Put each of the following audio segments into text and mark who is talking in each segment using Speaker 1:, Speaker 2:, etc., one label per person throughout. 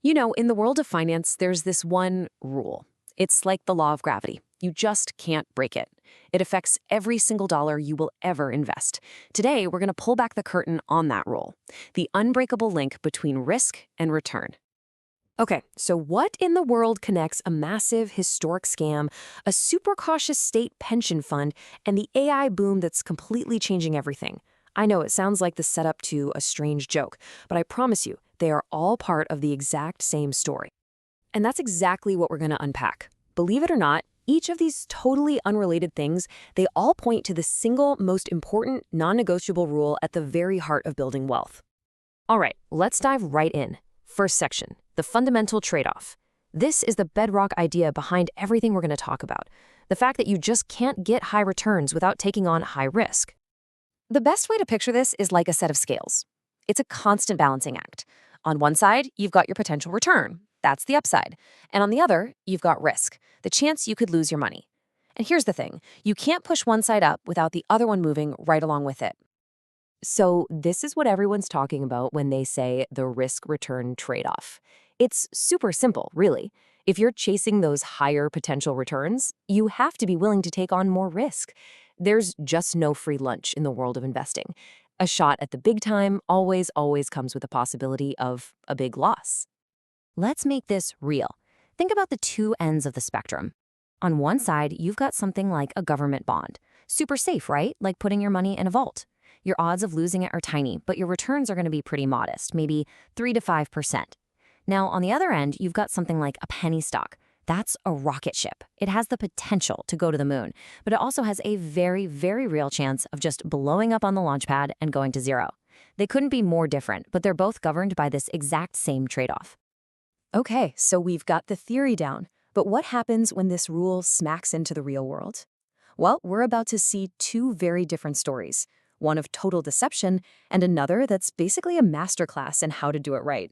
Speaker 1: In the world of finance, there's this one rule. It's like the law of gravity. You just can't break it. It affects every single dollar you will ever invest. Today, we're going to pull back the curtain on that rule, the unbreakable link between risk and return. Okay, so what in the world connects a massive historic scam, a super cautious state pension fund, and the AI boom that's completely changing everything? I know it sounds like the setup to a strange joke, but I promise you, they are all part of the exact same story. And that's exactly what we're going to unpack. Believe it or not, each of these totally unrelated things, they all point to the single most important non-negotiable rule at the very heart of building wealth. All right, let's dive right in. First section, the fundamental trade-off. This is the bedrock idea behind everything we're going to talk about. The fact that you just can't get high returns without taking on high risk. The best way to picture this is like a set of scales. It's a constant balancing act. On one side, you've got your potential return. That's the upside. And on the other, you've got risk, the chance you could lose your money. And here's the thing, you can't push one side up without the other one moving right along with it. So this is what everyone's talking about when they say the risk-return trade-off. It's super simple, really. If you're chasing those higher potential returns, you have to be willing to take on more risk. There's just no free lunch in the world of investing. A shot at the big time always comes with the possibility of a big loss. Let's make this real. Think about the two ends of the spectrum. On one side, you've got something like a government bond. Super safe, right? Like putting your money in a vault. Your odds of losing it are tiny, but your returns are going to be pretty modest, maybe 3 to 5%. Now, on the other end, you've got something like a penny stock. That's a rocket ship. It has the potential to go to the moon, but it also has a very, very real chance of just blowing up on the launch pad and going to zero. They couldn't be more different, but they're both governed by this exact same trade-off. Okay, so we've got the theory down, but what happens when this rule smacks into the real world? Well, we're about to see two very different stories, one of total deception and another that's basically a masterclass in how to do it right.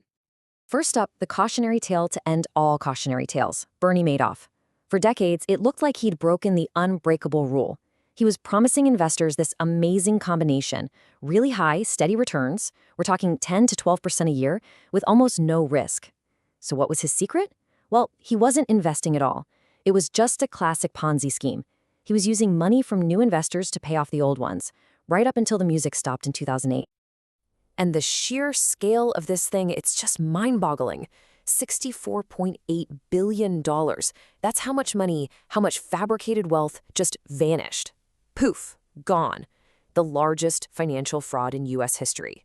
Speaker 1: First up, the cautionary tale to end all cautionary tales, Bernie Madoff. For decades, it looked like he'd broken the unbreakable rule. He was promising investors this amazing combination, really high, steady returns, we're talking 10 to 12% a year, with almost no risk. So what was his secret? Well, he wasn't investing at all. It was just a classic Ponzi scheme. He was using money from new investors to pay off the old ones, right up until the music stopped in 2008. And the sheer scale of this thing, it's just mind-boggling. $64.8 billion. That's how much money, how much fabricated wealth just vanished. Poof, gone. The largest financial fraud in U.S. history.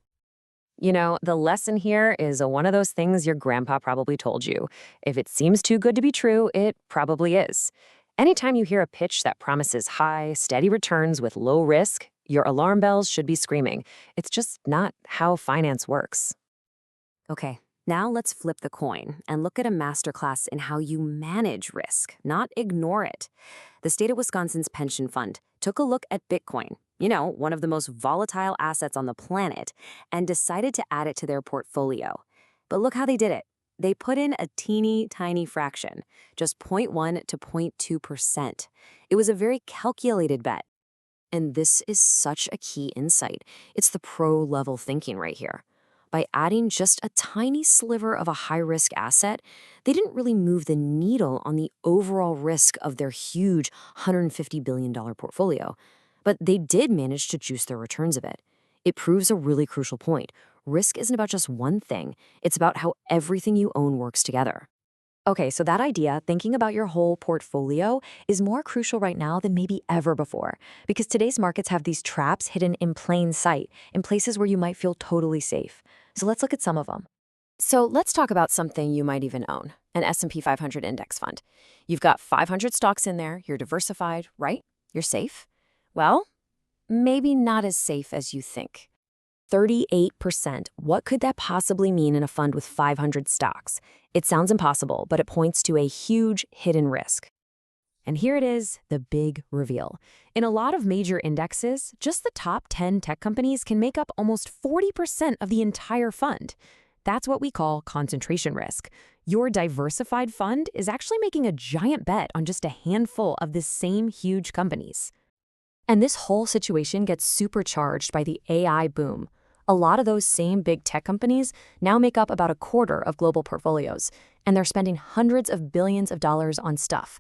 Speaker 1: The lesson here is one of those things your grandpa probably told you. If it seems too good to be true, it probably is. Anytime you hear a pitch that promises high, steady returns with low risk, your alarm bells should be screaming. It's just not how finance works. Okay, now let's flip the coin and look at a masterclass in how you manage risk, not ignore it. The state of Wisconsin's pension fund took a look at Bitcoin, one of the most volatile assets on the planet, and decided to add it to their portfolio. But look how they did it. They put in a teeny tiny fraction, just 0.1 to 0.2%. It was a very calculated bet. And this is such a key insight. It's the pro-level thinking right here. By adding just a tiny sliver of a high-risk asset, they didn't really move the needle on the overall risk of their huge $150 billion portfolio. But they did manage to juice their returns a bit. It proves a really crucial point. Risk isn't about just one thing. It's about how everything you own works together. Okay, so that idea, thinking about your whole portfolio, is more crucial right now than maybe ever before, because today's markets have these traps hidden in plain sight, in places where you might feel totally safe. So let's look at some of them. So let's talk about something you might even own, an S&P 500 index fund. You've got 500 stocks in there, you're diversified, right? You're safe? Well, maybe not as safe as you think. 38%. What could that possibly mean in a fund with 500 stocks? It sounds impossible, but it points to a huge hidden risk. And here it is, the big reveal. In a lot of major indexes, just the top 10 tech companies can make up almost 40% of the entire fund. That's what we call concentration risk. Your diversified fund is actually making a giant bet on just a handful of the same huge companies. And this whole situation gets supercharged by the AI boom. A lot of those same big tech companies now make up about a quarter of global portfolios, and they're spending hundreds of billions of dollars on stuff,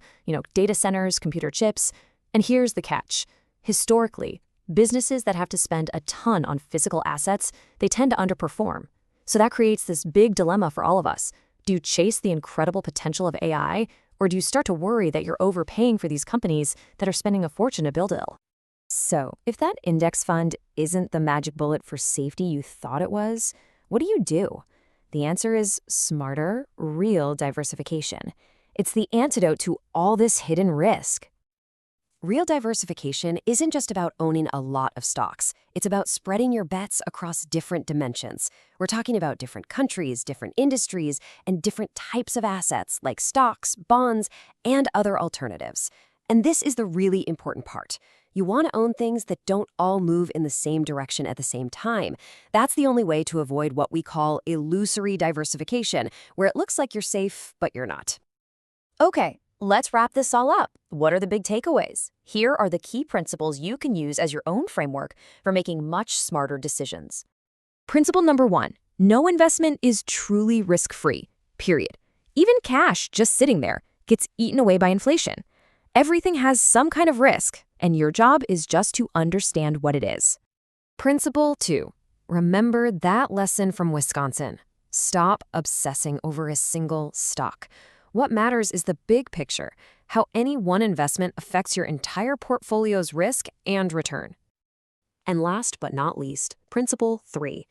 Speaker 1: data centers, computer chips. And here's the catch. Historically, businesses that have to spend a ton on physical assets, they tend to underperform. So that creates this big dilemma for all of us. Do you chase the incredible potential of AI, or do you start to worry that you're overpaying for these companies that are spending a fortune to build it? So, if that index fund isn't the magic bullet for safety you thought it was, what do you do? The answer is smarter, real diversification. It's the antidote to all this hidden risk. Real diversification isn't just about owning a lot of stocks. It's about spreading your bets across different dimensions. We're talking about different countries, different industries, and different types of assets like stocks, bonds, and other alternatives. And this is the really important part. You want to own things that don't all move in the same direction at the same time. That's the only way to avoid what we call illusory diversification, where it looks like you're safe, but you're not. Okay, let's wrap this all up. What are the big takeaways? Here are the key principles you can use as your own framework for making much smarter decisions. Principle number 1, no investment is truly risk-free, period. Even cash just sitting there gets eaten away by inflation. Everything has some kind of risk, and your job is just to understand what it is. Principle 2, remember that lesson from Wisconsin. Stop obsessing over a single stock. What matters is the big picture, how any one investment affects your entire portfolio's risk and return. And last but not least, principle 3,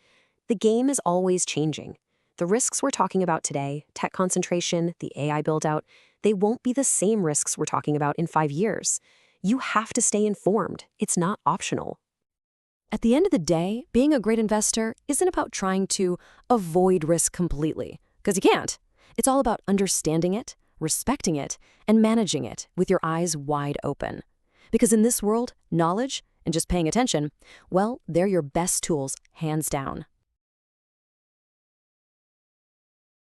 Speaker 1: the game is always changing. The risks we're talking about today, tech concentration, the AI build-out, they won't be the same risks we're talking about in 5 years. You have to stay informed. It's not optional. At the end of the day, being a great investor isn't about trying to avoid risk completely, because you can't. It's all about understanding it, respecting it, and managing it with your eyes wide open. Because in this world, knowledge and just paying attention, well, they're your best tools, hands down.